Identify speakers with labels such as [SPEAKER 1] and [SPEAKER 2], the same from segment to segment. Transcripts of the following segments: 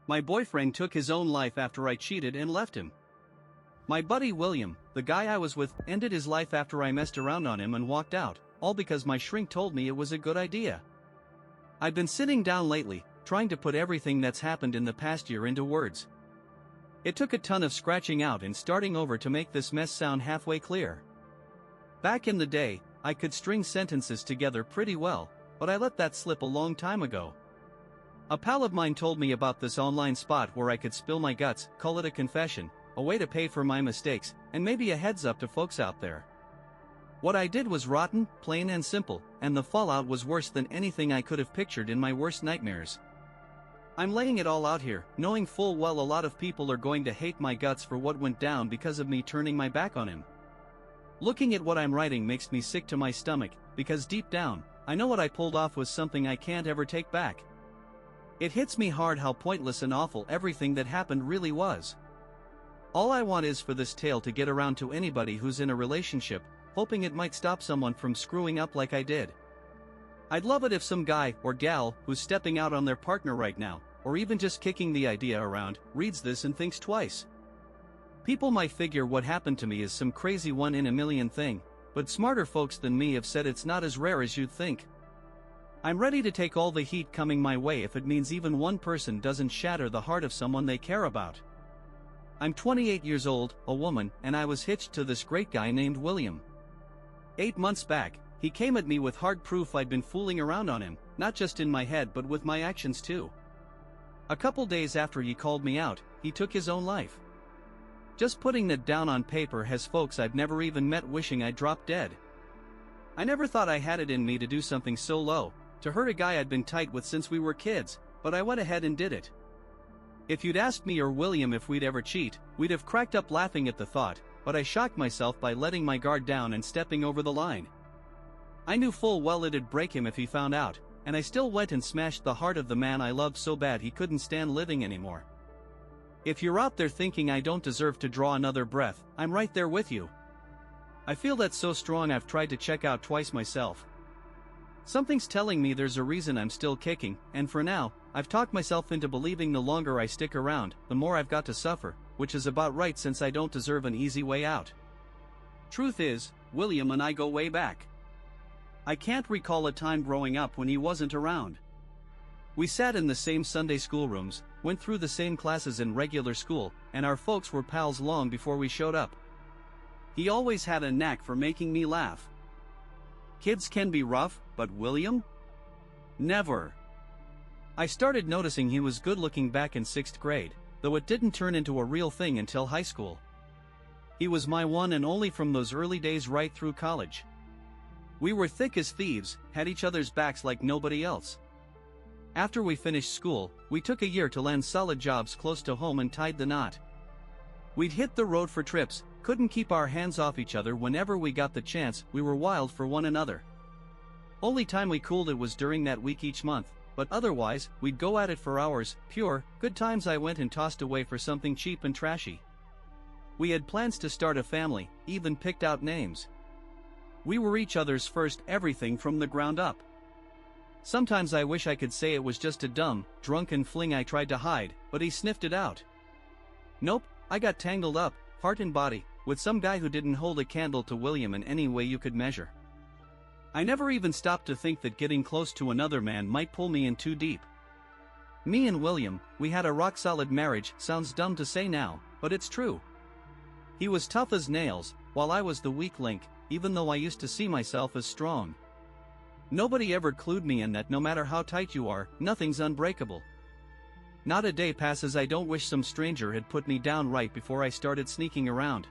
[SPEAKER 1] My boyfriend took his own life after I cheated and left him. My buddy William, the guy I was with, ended his life after I messed around on him and walked out, all because my shrink told me it was a good idea. I've been sitting down lately, trying to put everything that's happened in the past year into words. It took a ton of scratching out and starting over to make this mess sound halfway clear. Back in the day, I could string sentences together pretty well, but I let that slip a long time ago. A pal of mine told me about this online spot where I could spill my guts, call it a confession, a way to pay for my mistakes, and maybe a heads up to folks out there. What I did was rotten, plain and simple, and the fallout was worse than anything I could have pictured in my worst nightmares. I'm laying it all out here, knowing full well a lot of people are going to hate my guts for what went down because of me turning my back on him. Looking at what I'm writing makes me sick to my stomach, because deep down, I know what I pulled off was something I can't ever take back. It hits me hard how pointless and awful everything that happened really was. All I want is for this tale to get around to anybody who's in a relationship, hoping it might stop someone from screwing up like I did. I'd love it if some guy or gal who's stepping out on their partner right now, or even just kicking the idea around, reads this and thinks twice. People might figure what happened to me is some crazy one in a million thing, but smarter folks than me have said it's not as rare as you'd think. I'm ready to take all the heat coming my way if it means even one person doesn't shatter the heart of someone they care about. I'm 28 years old, a woman, and I was hitched to this great guy named William. 8 months back, he came at me with hard proof I'd been fooling around on him, not just in my head but with my actions too. A couple days after he called me out, he took his own life. Just putting that down on paper has folks I've never even met wishing I'd dropped dead. I never thought I had it in me to do something so low, to hurt a guy I'd been tight with since we were kids, but I went ahead and did it. If you'd asked me or William if we'd ever cheat, we'd have cracked up laughing at the thought, but I shocked myself by letting my guard down and stepping over the line. I knew full well it'd break him if he found out, and I still went and smashed the heart of the man I loved so bad he couldn't stand living anymore. If you're out there thinking I don't deserve to draw another breath, I'm right there with you. I feel that so strong I've tried to check out twice myself. Something's telling me there's a reason I'm still kicking, and for now, I've talked myself into believing the longer I stick around, the more I've got to suffer, which is about right since I don't deserve an easy way out. Truth is, William and I go way back. I can't recall a time growing up when he wasn't around. We sat in the same Sunday school rooms, went through the same classes in regular school, and our folks were pals long before we showed up. He always had a knack for making me laugh. Kids can be rough, but William? Never. I started noticing he was good looking back in 6th grade, though it didn't turn into a real thing until high school. He was my one and only from those early days right through college. We were thick as thieves, had each other's backs like nobody else. After we finished school, we took a year to land solid jobs close to home and tied the knot. We'd hit the road for trips, couldn't keep our hands off each other whenever we got the chance, we were wild for one another. Only time we cooled it was during that week each month, but otherwise, we'd go at it for hours, pure, good times I went and tossed away for something cheap and trashy. We had plans to start a family, even picked out names. We were each other's first everything from the ground up. Sometimes I wish I could say it was just a dumb, drunken fling I tried to hide, but he sniffed it out. Nope, I got tangled up, heart and body, with some guy who didn't hold a candle to William in any way you could measure. I never even stopped to think that getting close to another man might pull me in too deep. Me and William, we had a rock-solid marriage, sounds dumb to say now, but it's true. He was tough as nails, while I was the weak link, even though I used to see myself as strong. Nobody ever clued me in that no matter how tight you are, nothing's unbreakable. Not a day passes I don't wish some stranger had put me down right before I started sneaking around.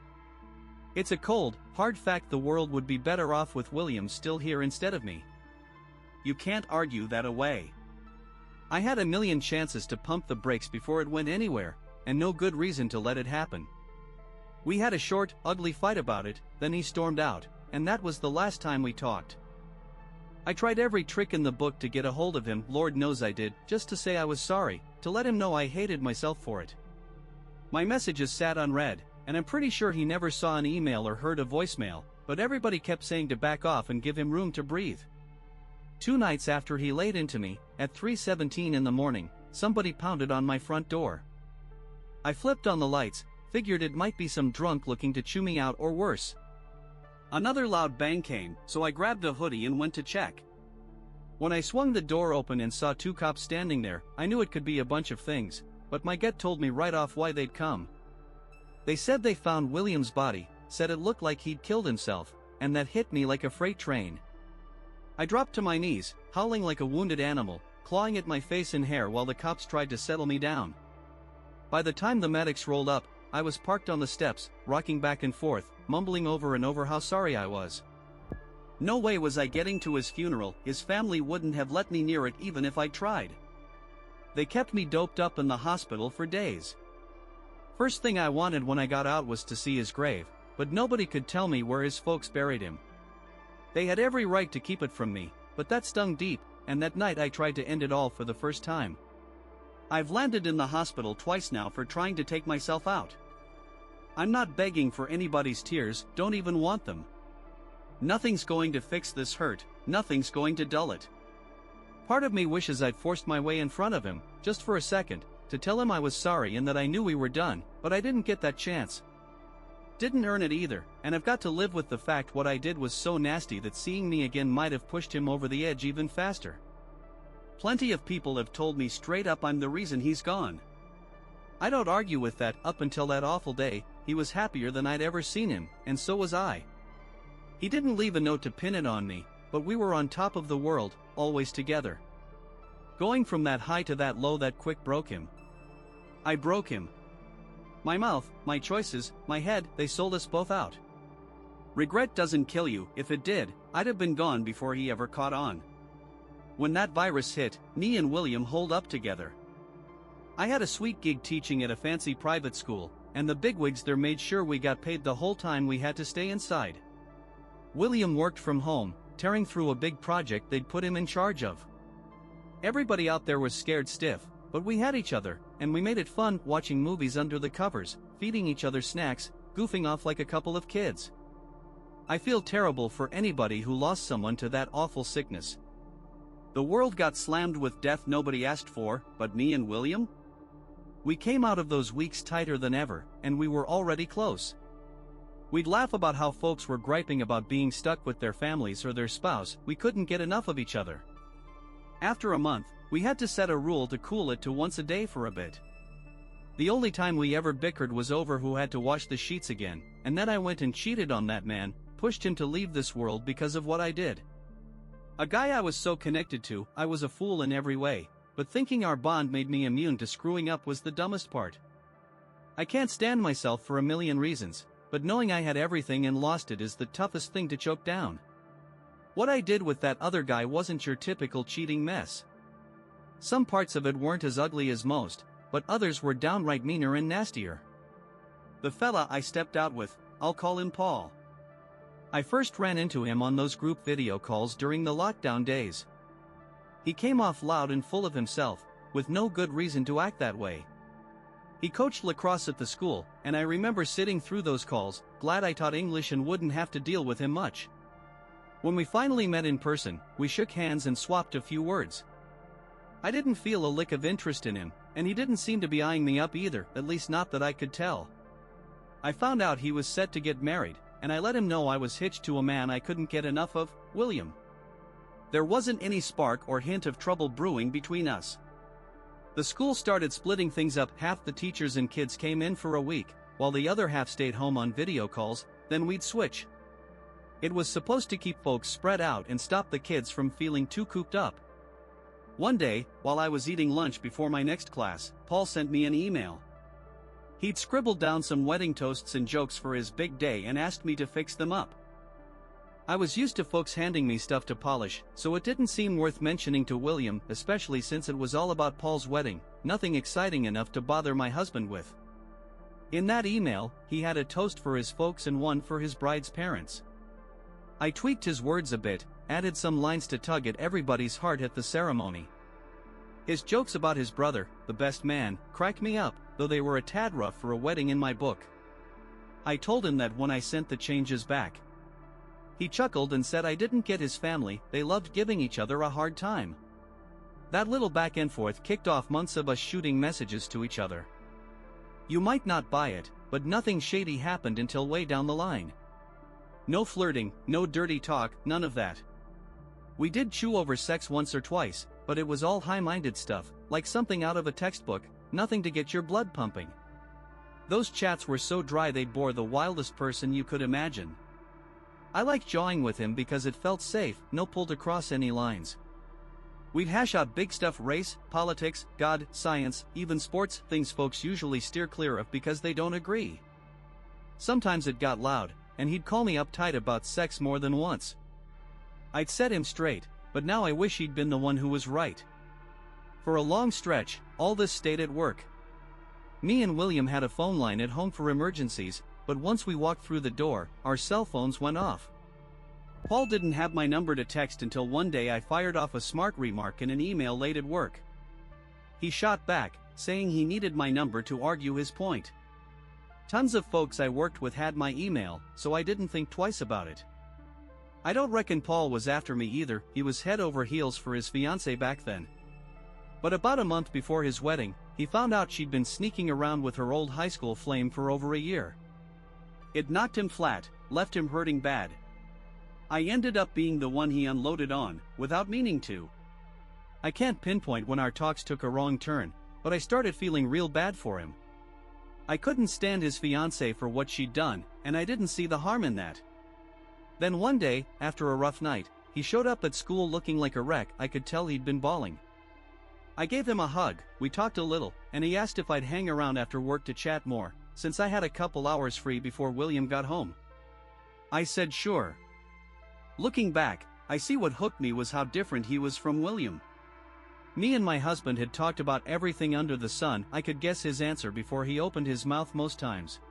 [SPEAKER 1] It's a cold, hard fact the world would be better off with William still here instead of me. You can't argue that away. I had a million chances to pump the brakes before it went anywhere, and no good reason to let it happen. We had a short, ugly fight about it, then he stormed out, and that was the last time we talked. I tried every trick in the book to get a hold of him, Lord knows I did, just to say I was sorry, to let him know I hated myself for it. My messages sat unread, and I'm pretty sure he never saw an email or heard a voicemail, but everybody kept saying to back off and give him room to breathe. 2 nights after he laid into me, at 3:17 in the morning, somebody pounded on my front door. I flipped on the lights, figured it might be some drunk looking to chew me out or worse. Another loud bang came, so I grabbed a hoodie and went to check. When I swung the door open and saw 2 cops standing there, I knew it could be a bunch of things, but my gut told me right off why they'd come. They said they found William's body, said it looked like he'd killed himself, and that hit me like a freight train. I dropped to my knees, howling like a wounded animal, clawing at my face and hair while the cops tried to settle me down. By the time the medics rolled up, I was parked on the steps, rocking back and forth, mumbling over and over how sorry I was. No way was I getting to his funeral. His family wouldn't have let me near it even if I tried. They kept me doped up in the hospital for days. First thing I wanted when I got out was to see his grave, but nobody could tell me where his folks buried him. They had every right to keep it from me, but that stung deep, and that night I tried to end it all for the first time. I've landed in the hospital twice now for trying to take myself out. I'm not begging for anybody's tears, don't even want them. Nothing's going to fix this hurt, nothing's going to dull it. Part of me wishes I'd forced my way in front of him, just for a second, to tell him I was sorry and that I knew we were done, but I didn't get that chance. Didn't earn it either, and I've got to live with the fact what I did was so nasty that seeing me again might have pushed him over the edge even faster. Plenty of people have told me straight up I'm the reason he's gone. I don't argue with that. Up until that awful day, he was happier than I'd ever seen him, and so was I. He didn't leave a note to pin it on me, but we were on top of the world, always together. Going from that high to that low that quick broke him. I broke him. My mouth, my choices, my head, they sold us both out. Regret doesn't kill you. If it did, I'd have been gone before he ever caught on. When that virus hit, me and William holed up together. I had a sweet gig teaching at a fancy private school, and the bigwigs there made sure we got paid the whole time we had to stay inside. William worked from home, tearing through a big project they'd put him in charge of. Everybody out there was scared stiff, but we had each other, and we made it fun watching movies under the covers, feeding each other snacks, goofing off like a couple of kids. I feel terrible for anybody who lost someone to that awful sickness. The world got slammed with death nobody asked for, but me and William? We came out of those weeks tighter than ever, and we were already close. We'd laugh about how folks were griping about being stuck with their families or their spouse. We couldn't get enough of each other. After a month, we had to set a rule to cool it to once a day for a bit. The only time we ever bickered was over who had to wash the sheets again, and then I went and cheated on that man, pushed him to leave this world because of what I did. A guy I was so connected to. I was a fool in every way, but thinking our bond made me immune to screwing up was the dumbest part. I can't stand myself for a million reasons, but knowing I had everything and lost it is the toughest thing to choke down. What I did with that other guy wasn't your typical cheating mess. Some parts of it weren't as ugly as most, but others were downright meaner and nastier. The fella I stepped out with, I'll call him Paul. I first ran into him on those group video calls during the lockdown days. He came off loud and full of himself, with no good reason to act that way. He coached lacrosse at the school, and I remember sitting through those calls, glad I taught English and wouldn't have to deal with him much. When we finally met in person, we shook hands and swapped a few words. I didn't feel a lick of interest in him, and he didn't seem to be eyeing me up either, at least not that I could tell. I found out he was set to get married, and I let him know I was hitched to a man I couldn't get enough of, William. There wasn't any spark or hint of trouble brewing between us. The school started splitting things up. Half the teachers and kids came in for a week, while the other half stayed home on video calls, then we'd switch. It was supposed to keep folks spread out and stop the kids from feeling too cooped up. One day, while I was eating lunch before my next class, Paul sent me an email. He'd scribbled down some wedding toasts and jokes for his big day and asked me to fix them up. I was used to folks handing me stuff to polish, so it didn't seem worth mentioning to William, especially since it was all about Paul's wedding, nothing exciting enough to bother my husband with. In that email, he had a toast for his folks and one for his bride's parents. I tweaked his words a bit, added some lines to tug at everybody's heart at the ceremony. His jokes about his brother, the best man, cracked me up, though they were a tad rough for a wedding in my book. I told him that when I sent the changes back. He chuckled and said I didn't get his family. They loved giving each other a hard time. That little back and forth kicked off months of us shooting messages to each other. You might not buy it, but nothing shady happened until way down the line. No flirting, no dirty talk, none of that. We did chew over sex once or twice, but it was all high-minded stuff, like something out of a textbook, nothing to get your blood pumping. Those chats were so dry they'd bore the wildest person you could imagine. I liked jawing with him because it felt safe, no pull to cross any lines. We'd hash out big stuff: race, politics, God, science, even sports, things folks usually steer clear of because they don't agree. Sometimes it got loud, and he'd call me uptight about sex more than once. I'd set him straight, but now I wish he'd been the one who was right. For a long stretch, all this stayed at work. Me and William had a phone line at home for emergencies, but once we walked through the door, our cell phones went off. Paul didn't have my number to text until one day I fired off a smart remark in an email late at work. He shot back, saying he needed my number to argue his point. Tons of folks I worked with had my email, so I didn't think twice about it. I don't reckon Paul was after me either, he was head over heels for his fiancée back then. But about a month before his wedding, he found out she'd been sneaking around with her old high school flame for over a year. It knocked him flat, left him hurting bad. I ended up being the one he unloaded on, without meaning to. I can't pinpoint when our talks took a wrong turn, but I started feeling real bad for him. I couldn't stand his fiancée for what she'd done, and I didn't see the harm in that. Then one day, after a rough night, he showed up at school looking like a wreck. I could tell he'd been bawling. I gave him a hug, we talked a little, and he asked if I'd hang around after work to chat more, since I had a couple hours free before William got home. I said sure. Looking back, I see what hooked me was how different he was from William. Me and my husband had talked about everything under the sun. I could guess his answer before he opened his mouth most times.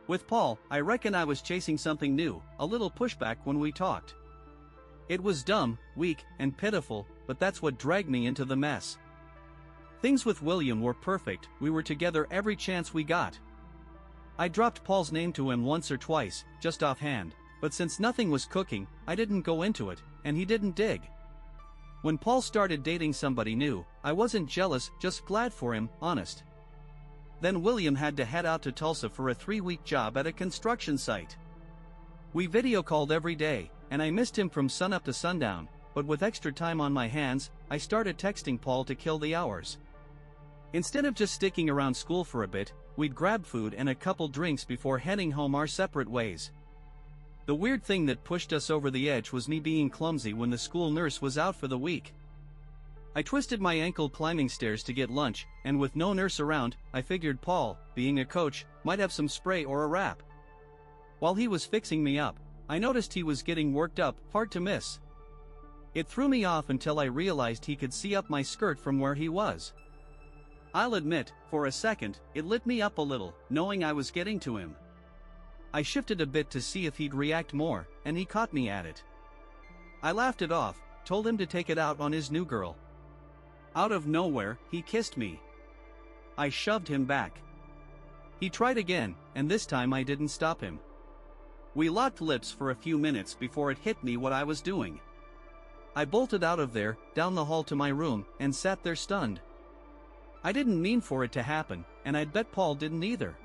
[SPEAKER 1] With Paul, I reckon I was chasing something new, a little pushback when we talked. It was dumb, weak, and pitiful, but that's what dragged me into the mess. Things with William were perfect, we were together every chance we got. I dropped Paul's name to him once or twice, just offhand, but since nothing was cooking, I didn't go into it, and he didn't dig. When Paul started dating somebody new, I wasn't jealous, just glad for him, honest. Then William had to head out to Tulsa for a 3-week job at a construction site. We video called every day, and I missed him from sunup to sundown, but with extra time on my hands, I started texting Paul to kill the hours. Instead of just sticking around school for a bit, we'd grab food and a couple drinks before heading home our separate ways. The weird thing that pushed us over the edge was me being clumsy when the school nurse was out for the week. I twisted my ankle climbing stairs to get lunch, and with no nurse around, I figured Paul, being a coach, might have some spray or a wrap. While he was fixing me up, I noticed he was getting worked up, hard to miss. It threw me off until I realized he could see up my skirt from where he was. I'll admit, for a second, it lit me up a little, knowing I was getting to him. I shifted a bit to see if he'd react more, and he caught me at it. I laughed it off, told him to take it out on his new girl. Out of nowhere, he kissed me. I shoved him back. He tried again, and this time I didn't stop him. We locked lips for a few minutes before it hit me what I was doing. I bolted out of there, down the hall to my room, and sat there stunned. I didn't mean for it to happen, and I'd bet Paul didn't either.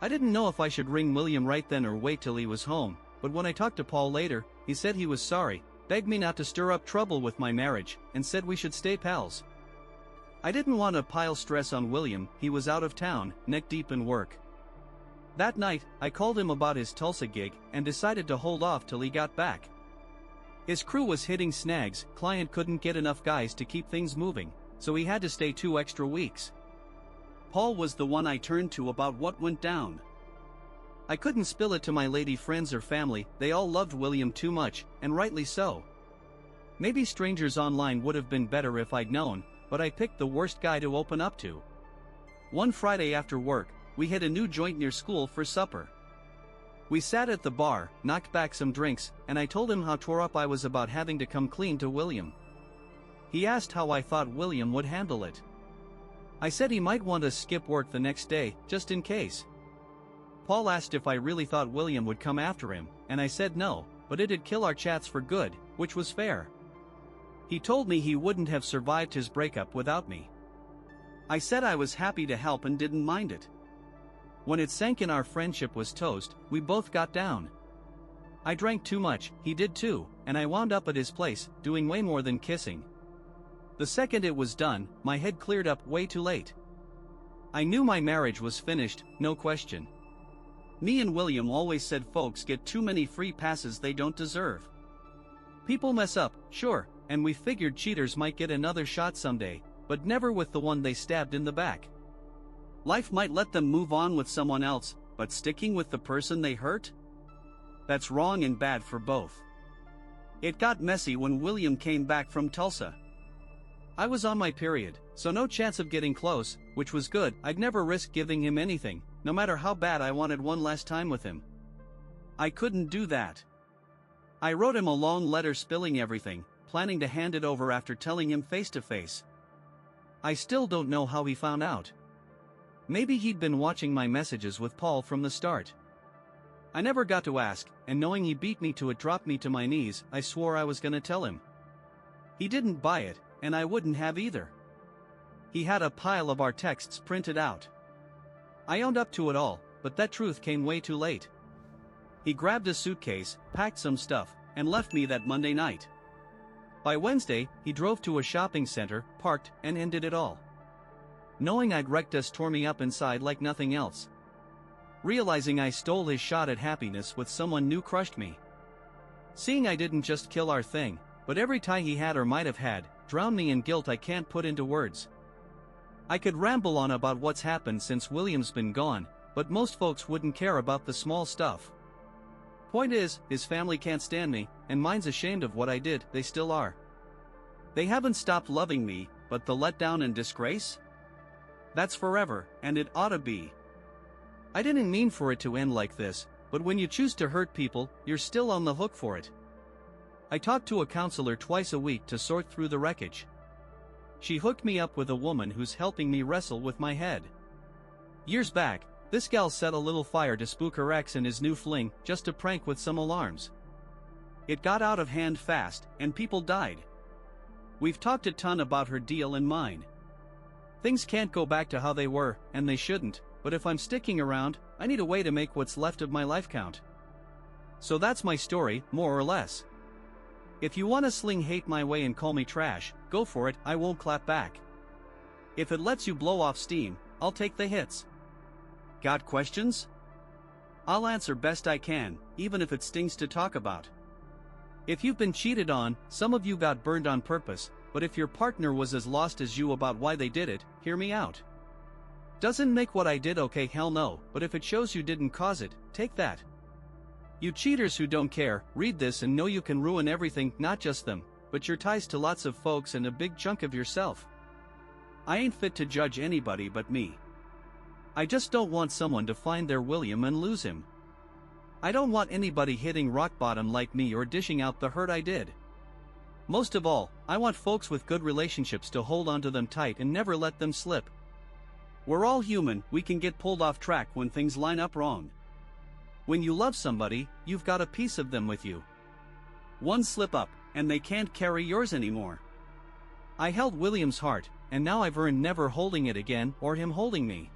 [SPEAKER 1] I didn't know if I should ring William right then or wait till he was home, but when I talked to Paul later, he said he was sorry, begged me not to stir up trouble with my marriage, and said we should stay pals. I didn't want to pile stress on William. He was out of town, neck deep in work. That night, I called him about his Tulsa gig, and decided to hold off till he got back. His crew was hitting snags, client couldn't get enough guys to keep things moving, so he had to stay 2 extra weeks. Paul was the one I turned to about what went down. I couldn't spill it to my lady friends or family, they all loved William too much, and rightly so. Maybe strangers online would have been better if I'd known, but I picked the worst guy to open up to. One Friday after work, we hit a new joint near school for supper. We sat at the bar, knocked back some drinks, and I told him how tore up I was about having to come clean to William. He asked how I thought William would handle it. I said he might want to skip work the next day, just in case. Paul asked if I really thought William would come after him, and I said no, but it'd kill our chats for good, which was fair. He told me he wouldn't have survived his breakup without me. I said I was happy to help and didn't mind it. When it sank in our friendship was toast, we both got down. I drank too much, he did too, and I wound up at his place, doing way more than kissing. The second it was done, my head cleared up way too late. I knew my marriage was finished, no question. Me and William always said folks get too many free passes they don't deserve. People mess up, sure, and we figured cheaters might get another shot someday, but never with the one they stabbed in the back. Life might let them move on with someone else, but sticking with the person they hurt? That's wrong and bad for both. It got messy when William came back from Tulsa. I was on my period, so no chance of getting close, which was good. I'd never risk giving him anything, no matter how bad I wanted one last time with him. I couldn't do that. I wrote him a long letter spilling everything, planning to hand it over after telling him face to face. I still don't know how he found out. Maybe he'd been watching my messages with Paul from the start. I never got to ask, and knowing he beat me to it dropped me to my knees. I swore I was gonna tell him. He didn't buy it, and I wouldn't have either. He had a pile of our texts printed out. I owned up to it all, but that truth came way too late. He grabbed a suitcase, packed some stuff, and left me that Monday night. By Wednesday, he drove to a shopping center, parked, and ended it all. Knowing I'd wrecked us tore me up inside like nothing else. Realizing I stole his shot at happiness with someone new crushed me. Seeing I didn't just kill our thing, but every tie he had or might have had, drowned me in guilt I can't put into words. I could ramble on about what's happened since William's been gone, but most folks wouldn't care about the small stuff. Point is, his family can't stand me, and mine's ashamed of what I did. They still are. They haven't stopped loving me, but the letdown and disgrace? That's forever, and it ought to be. I didn't mean for it to end like this, but when you choose to hurt people, you're still on the hook for it. I talk to a counselor twice a week to sort through the wreckage. She hooked me up with a woman who's helping me wrestle with my head. Years back, this gal set a little fire to spook her ex and his new fling, just to prank with some alarms. It got out of hand fast, and people died. We've talked a ton about her deal and mine. Things can't go back to how they were, and they shouldn't, but if I'm sticking around, I need a way to make what's left of my life count. So that's my story, more or less. If you want to sling hate my way and call me trash, go for it, I won't clap back. If it lets you blow off steam, I'll take the hits. Got questions? I'll answer best I can, even if it stings to talk about. If you've been cheated on, some of you got burned on purpose, but if your partner was as lost as you about why they did it, hear me out. Doesn't make what I did okay, hell no, but if it shows you didn't cause it, take that. You cheaters who don't care, read this and know you can ruin everything, not just them, but your ties to lots of folks and a big chunk of yourself. I ain't fit to judge anybody but me. I just don't want someone to find their William and lose him. I don't want anybody hitting rock bottom like me or dishing out the hurt I did. Most of all, I want folks with good relationships to hold onto them tight and never let them slip. We're all human, we can get pulled off track when things line up wrong. When you love somebody, you've got a piece of them with you. One slip up, and they can't carry yours anymore. I held William's heart, and now I've earned never holding it again or him holding me.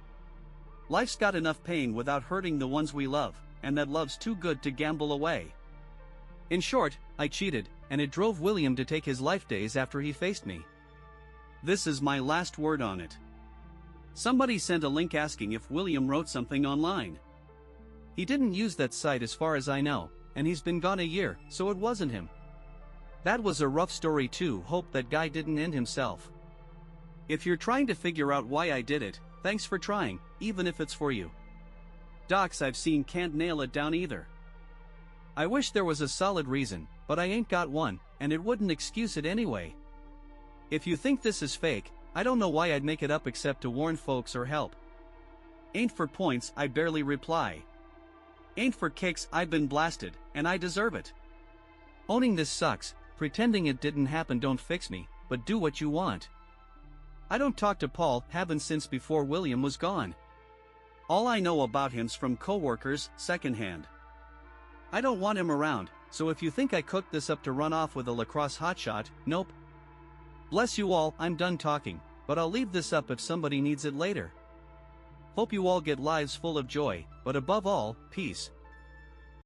[SPEAKER 1] Life's got enough pain without hurting the ones we love, and that love's too good to gamble away. In short, I cheated, and it drove William to take his life days after he faced me. This is my last word on it. Somebody sent a link asking if William wrote something online. He didn't use that site as far as I know, and he's been gone a year, so it wasn't him. That was a rough story too, hope that guy didn't end himself. If you're trying to figure out why I did it, thanks for trying, even if it's for you. Docs I've seen can't nail it down either. I wish there was a solid reason, but I ain't got one, and it wouldn't excuse it anyway. If you think this is fake, I don't know why I'd make it up except to warn folks or help. Ain't for points, I barely reply. Ain't for kicks, I've been blasted, and I deserve it. Owning this sucks, pretending it didn't happen don't fix me, but do what you want. I don't talk to Paul, haven't since before William was gone. All I know about him's from coworkers, secondhand. I don't want him around, so if you think I cooked this up to run off with a lacrosse hotshot, nope. Bless you all, I'm done talking, but I'll leave this up if somebody needs it later. Hope you all get lives full of joy, but above all, peace.